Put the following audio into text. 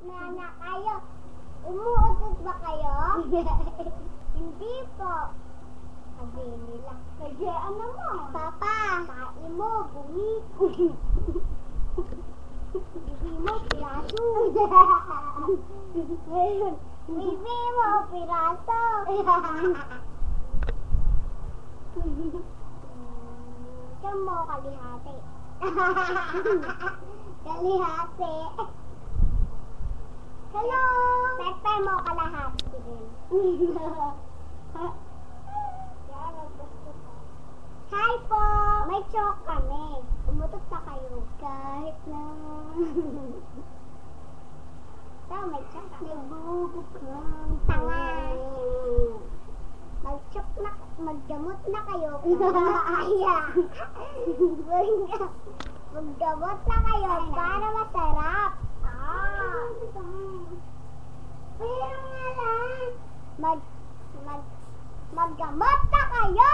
Na na kayo. Umuutot ba kayo? Hindi po. Sabi nila. Kaya ano mo? Papa, kain mo, bumi. Bibi mo, piraso. Bibi mo, piraso. Saan mo kalihati? Kalihati. Hello! Pepe mo kalahati din. Hi po! May choke kami. Umutot na kayo. Kahit na. So, may choke kami. Nagbubog ka. Tanga. Mag-choke na, magdamot na kayo. Kaya. Magdamot na kayo para masarap. Pero nga lang. Magdamot na kayo.